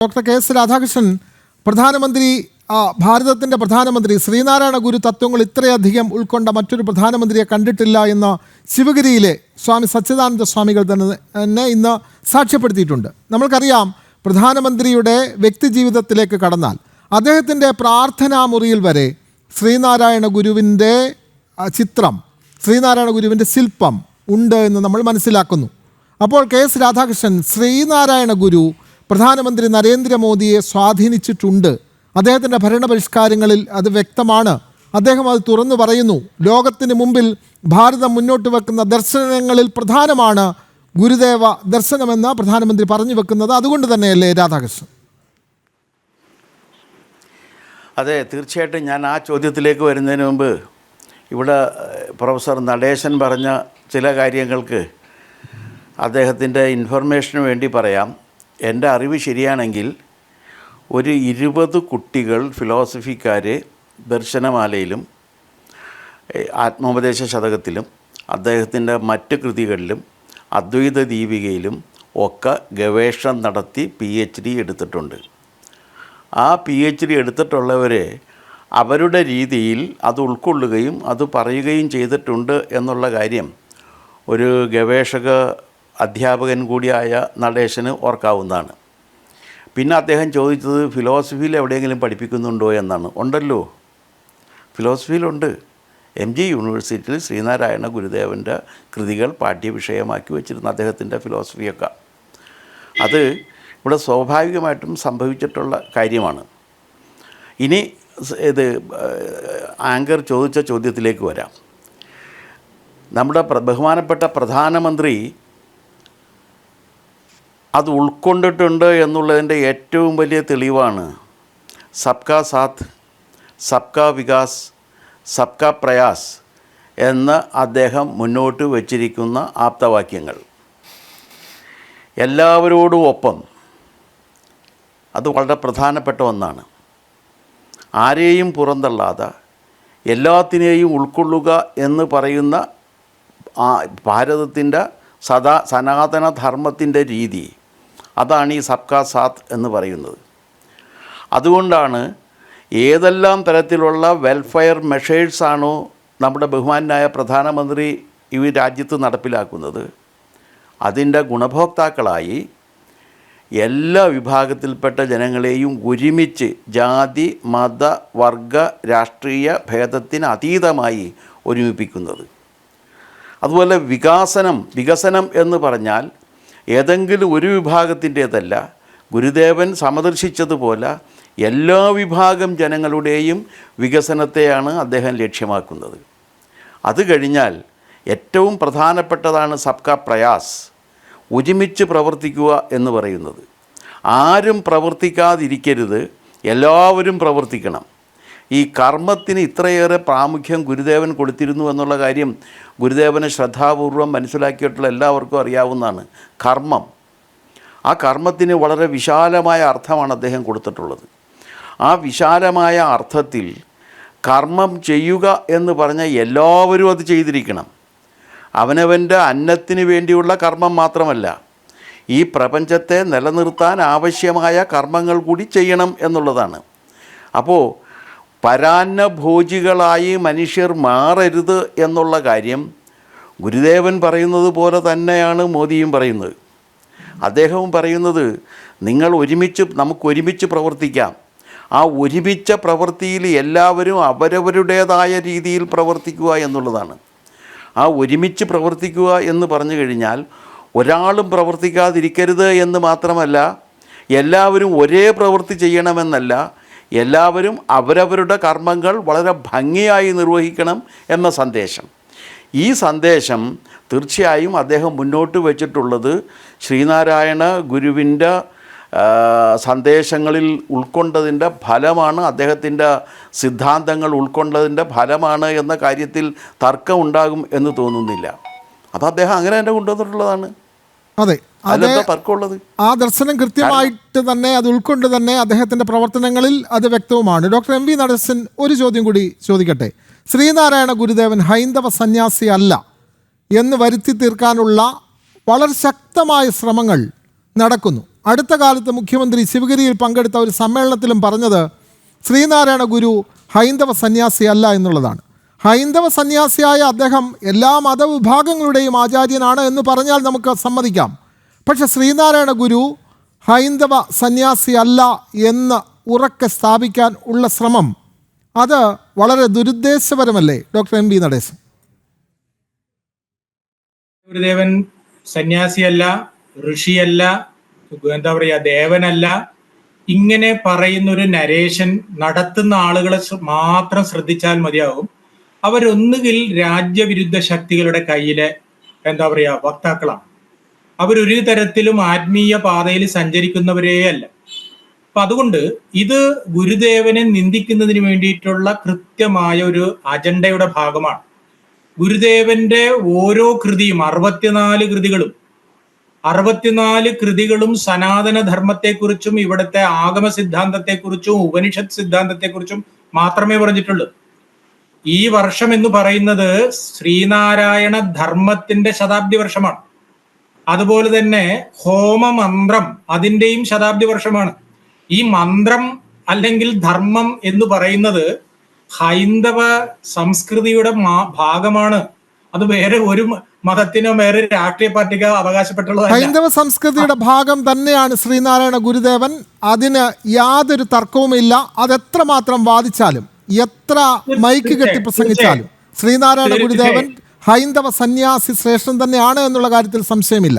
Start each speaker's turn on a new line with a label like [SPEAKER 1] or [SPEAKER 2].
[SPEAKER 1] Doctor K S Radhakrishnan പ്രധാനമന്ത്രി ഭാരതത്തിൻ്റെ പ്രധാനമന്ത്രി ശ്രീനാരായണ ഗുരു തത്വങ്ങൾ ഇത്രയധികം ഉൾക്കൊണ്ട മറ്റൊരു പ്രധാനമന്ത്രിയെ കണ്ടിട്ടില്ല എന്ന് ശിവഗിരിയിലെ സ്വാമി സച്ചിദാനന്ദ സ്വാമികൾ തന്നെ ഇന്ന് സാക്ഷ്യപ്പെടുത്തിയിട്ടുണ്ട്. നമ്മൾക്കറിയാം, പ്രധാനമന്ത്രിയുടെ വ്യക്തിജീവിതത്തിലേക്ക് കടന്നാൽ അദ്ദേഹത്തിൻ്റെ പ്രാർത്ഥനാ മുറിയിൽ വരെ ശ്രീനാരായണ ഗുരുവിൻ്റെ ചിത്രം, ശ്രീനാരായണ ഗുരുവിൻ്റെ ശില്പം ഉണ്ട് എന്ന് നമ്മൾ മനസ്സിലാക്കുന്നു. അപ്പോൾ കെ എസ് രാധാകൃഷ്ണൻ, ശ്രീനാരായണ ഗുരു പ്രധാനമന്ത്രി നരേന്ദ്രമോദിയെ സ്വാധീനിച്ചിട്ടുണ്ട്. അദ്ദേഹത്തിൻ്റെ ഭരണപരിഷ്കാരങ്ങളിൽ അത് വ്യക്തമാണ്. അദ്ദേഹം അത് തുറന്നു പറയുന്നു. ലോകത്തിന് മുമ്പിൽ ഭാരതം മുന്നോട്ട് വെക്കുന്ന ദർശനങ്ങളിൽ പ്രധാനമാണ് ഗുരുദേവ ദർശനമെന്ന് പ്രധാനമന്ത്രി പറഞ്ഞു വെക്കുന്നത്. അതുകൊണ്ട് തന്നെയല്ലേ രാധാകൃഷ്ണൻ?
[SPEAKER 2] അതെ, തീർച്ചയായിട്ടും. ഞാൻ ആ ചോദ്യത്തിലേക്ക് വരുന്നതിന് മുമ്പ് ഇവിടെ പ്രൊഫസർ നടേശൻ പറഞ്ഞ ചില കാര്യങ്ങൾക്ക് അദ്ദേഹത്തിൻ്റെ ഇൻഫർമേഷന് വേണ്ടി പറയാം. എൻ്റെ അറിവ് ശരിയാണെങ്കിൽ ഒരു 20 കുട്ടികൾ ഫിലോസഫിക്കാർ ദർശനമാലയിലും ആത്മോപദേശ ശതകത്തിലും അദ്ദേഹത്തിൻ്റെ മറ്റ് കൃതികളിലും അദ്വൈത ദീപികയിലും ഒക്കെ ഗവേഷണം നടത്തി PhD എടുത്തിട്ടുണ്ട്. ആ PhD എടുത്തിട്ടുള്ളവരെ അവരുടെ രീതിയിൽ അത് ഉൾക്കൊള്ളുകയും അത് പറയുകയും ചെയ്തിട്ടുണ്ട് എന്നുള്ള കാര്യം ഒരു ഗവേഷക അധ്യാപകൻ കൂടിയായ നടേശന് ഓർക്കാവുന്നതാണ്. പിന്നെ അദ്ദേഹം ചോദിച്ചത് ഫിലോസഫിയിൽ എവിടെയെങ്കിലും പഠിപ്പിക്കുന്നുണ്ടോ എന്നാണ്. ഉണ്ടല്ലോ, ഫിലോസഫിയിലുണ്ട്. MG യൂണിവേഴ്സിറ്റിയിൽ ശ്രീനാരായണ ഗുരുദേവൻ്റെ കൃതികൾ പാഠ്യവിഷയമാക്കി വെച്ചിരുന്ന അദ്ദേഹത്തിൻ്റെ ഫിലോസഫിയൊക്കെ അത് ഇവിടെ സ്വാഭാവികമായിട്ടും സംഭവിച്ചിട്ടുള്ള കാര്യമാണ്. ഇനി ഇത് ആങ്കർ ചോദിച്ച ചോദ്യത്തിലേക്ക് വരാം. നമ്മുടെ ബഹുമാനപ്പെട്ട പ്രധാനമന്ത്രി അത് ഉൾക്കൊണ്ടിട്ടുണ്ട് എന്നുള്ളതിൻ്റെ ഏറ്റവും വലിയ തെളിവാണ് സബ്കാ സാത്ത്, സബ്കാ വികാസ്, സബ്കാ പ്രയാസ് എന്ന് അദ്ദേഹം മുന്നോട്ട് വച്ചിരിക്കുന്ന ആപ്തവാക്യങ്ങൾ. എല്ലാവരോടും ഒപ്പം, അത് വളരെ പ്രധാനപ്പെട്ട ഒന്നാണ്. ആരെയും പുറന്തള്ളാതെ എല്ലാത്തിനെയും ഉൾക്കൊള്ളുക എന്ന് പറയുന്ന ഭാരതത്തിൻ്റെ സനാതന ധർമ്മത്തിൻ്റെ രീതി, അതാണ് ഈ സബ്കാ സാത്ത് എന്ന് പറയുന്നത്. അതുകൊണ്ടാണ് ഏതെല്ലാം തരത്തിലുള്ള വെൽഫെയർ മെഷേഴ്സാണോ നമ്മുടെ ബഹുമാനായ പ്രധാനമന്ത്രി ഈ രാജ്യത്ത് നടപ്പിലാക്കുന്നത്, അതിൻ്റെ ഗുണഭോക്താക്കളായി എല്ലാ വിഭാഗത്തിൽപ്പെട്ട ജനങ്ങളെയും ഒരുമിച്ച് ജാതി മത വർഗ രാഷ്ട്രീയ ഭേദത്തിന് അതീതമായി ഒരുമിപ്പിക്കുന്നത്. അതുപോലെ വികസനം എന്ന് പറഞ്ഞാൽ ഏതെങ്കിലും ഒരു വിഭാഗത്തിൻ്റേതല്ല. ഗുരുദേവൻ സമദർശിച്ചതുപോലെ എല്ലാ വിഭാഗം ജനങ്ങളുടെയും വികസനത്തെയാണ് അദ്ദേഹം ലക്ഷ്യമാക്കുന്നത്. അത് കഴിഞ്ഞാൽ ഏറ്റവും പ്രധാനപ്പെട്ടതാണ് സബ്കാ പ്രയാസ്, ഒരുമിച്ച് പ്രവർത്തിക്കുക എന്ന് പറയുന്നത്. ആരും പ്രവർത്തിക്കാതിരിക്കരുത്, എല്ലാവരും പ്രവർത്തിക്കണം. ഈ കർമ്മത്തിന് ഇത്രയേറെ പ്രാമുഖ്യം ഗുരുദേവൻ കൊടുത്തിരുന്നു എന്നുള്ള കാര്യം ഗുരുദേവനെ ശ്രദ്ധാപൂർവം മനസ്സിലാക്കിയിട്ടുള്ള എല്ലാവർക്കും അറിയാവുന്നതാണ്. കർമ്മം, ആ കർമ്മത്തിന് വളരെ വിശാലമായ അർത്ഥമാണ് അദ്ദേഹം കൊടുത്തിട്ടുള്ളത്. ആ വിശാലമായ അർത്ഥത്തിൽ കർമ്മം ചെയ്യുക എന്ന് പറഞ്ഞാൽ എല്ലാവരും അത് ചെയ്തിരിക്കണം. അവനവൻ്റെ അന്നത്തിന് വേണ്ടിയുള്ള കർമ്മം മാത്രമല്ല, ഈ പ്രപഞ്ചത്തെ നിലനിർത്താൻ ആവശ്യമായ കർമ്മങ്ങൾ കൂടി ചെയ്യണം എന്നുള്ളതാണ്. അപ്പോൾ പരാന്നഭോജികളായി മനുഷ്യർ മാറരുത് എന്നുള്ള കാര്യം ഗുരുദേവൻ പറയുന്നത് പോലെ തന്നെയാണ് മോദിയും പറയുന്നത്. അദ്ദേഹവും പറയുന്നത് നമുക്ക് ഒരുമിച്ച് പ്രവർത്തിക്കാം. ആ ഒരുമിച്ച പ്രവൃത്തിയിൽ എല്ലാവരും അവരവരുടേതായ രീതിയിൽ പ്രവർത്തിക്കുക എന്നുള്ളതാണ്. ആ ഒരുമിച്ച് പ്രവർത്തിക്കുക എന്ന് പറഞ്ഞു കഴിഞ്ഞാൽ ഒരാളും പ്രവർത്തിക്കാതിരിക്കരുത് എന്ന് മാത്രമല്ല, എല്ലാവരും ഒരേ പ്രവൃത്തി ചെയ്യണമെന്നല്ല, എല്ലാവരും അവരവരുടെ കർമ്മങ്ങൾ വളരെ ഭംഗിയായി നിർവഹിക്കണം എന്ന സന്ദേശം. ഈ സന്ദേശം തീർച്ചയായും അദ്ദേഹം മുന്നോട്ട് വച്ചിട്ടുള്ളത് ശ്രീനാരായണ ഗുരുവിൻ്റെ സന്ദേശങ്ങളിൽ ഉൾക്കൊണ്ടതിൻ്റെ ഫലമാണ്, അദ്ദേഹത്തിൻ്റെ സിദ്ധാന്തങ്ങൾ ഉൾക്കൊണ്ടതിൻ്റെ ഫലമാണ് എന്ന കാര്യത്തിൽ തർക്കമുണ്ടാകും എന്ന് തോന്നുന്നില്ല. അത് അദ്ദേഹം അങ്ങനെ തന്നെ കൊണ്ടുവന്നിട്ടുള്ളതാണ്.
[SPEAKER 1] അതെ, ആ ദർശനം കൃത്യമായിട്ട് തന്നെ അത് ഉൾക്കൊണ്ട് തന്നെ അദ്ദേഹത്തിൻ്റെ പ്രവർത്തനങ്ങളിൽ അത് വ്യക്തവുമാണ്. ഡോക്ടർ MV നടേശൻ, ഒരു ചോദ്യം കൂടി ചോദിക്കട്ടെ. ശ്രീനാരായണ ഗുരുദേവൻ ഹൈന്ദവ സന്യാസി അല്ല എന്ന് വരുത്തി തീർക്കാനുള്ള വളരെ ശക്തമായ ശ്രമങ്ങൾ നടക്കുന്നു. അടുത്ത കാലത്ത് മുഖ്യമന്ത്രി ശിവഗിരിയിൽ പങ്കെടുത്ത ഒരു സമ്മേളനത്തിലും പറഞ്ഞത് ശ്രീനാരായണ ഗുരു ഹൈന്ദവ സന്യാസിയല്ല എന്നുള്ളതാണ്. ഹൈന്ദവ സന്യാസിയായ അദ്ദേഹം എല്ലാ മതവിഭാഗങ്ങളുടെയും ആചാര്യനാണ് എന്ന് പറഞ്ഞാൽ നമുക്ക് സമ്മതിക്കാം. പക്ഷെ ശ്രീനാരായണ ഗുരു ഹൈന്ദവ സന്യാസിയല്ല എന്ന് ഉറക്കെ സ്ഥാപിക്കാൻ ഉള്ള ശ്രമം അത് വളരെ ദുരുദ്ദേശപരമല്ലേ ഡോക്ടർ എം. വി. നടേശൻ?
[SPEAKER 3] ഗുരുദേവൻ സന്യാസിയല്ല, ഋഷിയല്ല, എന്താ പറയുക, ദേവനല്ല, ഇങ്ങനെ പറയുന്നൊരു നരേഷൻ നടത്തുന്ന ആളുകളെ മാത്രം ശ്രദ്ധിച്ചാൽ മതിയാവും. അവരൊന്നുകിൽ രാജ്യവിരുദ്ധ ശക്തികളുടെ കയ്യിലെ എന്താ പറയുക വക്താക്കളാണ്. അവരൊരു തരത്തിലും ആത്മീയ പാതയിൽ സഞ്ചരിക്കുന്നവരേ അല്ല. അപ്പൊ അതുകൊണ്ട് ഇത് ഗുരുദേവനെ നിന്ദിക്കുന്നതിന് വേണ്ടിയിട്ടുള്ള കൃത്യമായ ഒരു അജണ്ടയുടെ ഭാഗമാണ്. ഗുരുദേവന്റെ ഓരോ കൃതിയും 64 കൃതികളും സനാതന ധർമ്മത്തെക്കുറിച്ചും ഇവിടുത്തെ ആഗമ സിദ്ധാന്തത്തെക്കുറിച്ചും ഉപനിഷത്ത് സിദ്ധാന്തത്തെക്കുറിച്ചും മാത്രമേ പറഞ്ഞിട്ടുള്ളൂ. ഈ വർഷം എന്ന് പറയുന്നത് ശ്രീനാരായണ ധർമ്മത്തിന്റെ ശതാബ്ദി വർഷമാണ്. അതുപോലെ തന്നെ ഹോമമന്ത്രം അതിൻ്റെയും ശതാബ്ദി വർഷമാണ്. ഈ മന്ത്രം അല്ലെങ്കിൽ ധർമ്മം എന്ന് പറയുന്നത് ഹൈന്ദവ സംസ്കൃതിയുടെ ഭാഗമാണ്. അത് വേറെ ഒരു മതത്തിനോ വേറെ രാഷ്ട്രീയ പാർട്ടിക്കോ അവകാശപ്പെട്ടുള്ളതല്ല.
[SPEAKER 1] ഹൈന്ദവ സംസ്കൃതിയുടെ ഭാഗം തന്നെയാണ് ശ്രീനാരായണ ഗുരുദേവൻ. അതിന് യാതൊരു തർക്കവുമില്ല. അതെത്രമാത്രം വാദിച്ചാലും എത്ര മൈക്ക് കെട്ടി പ്രസംഗിച്ചാലും ശ്രീനാരായണ ഗുരുദേവൻ ഹൈന്ദവ സന്യാസി ശ്രേഷ്ഠൻ തന്നെയാണ് എന്നുള്ള കാര്യത്തിൽ സംശയമില്ല.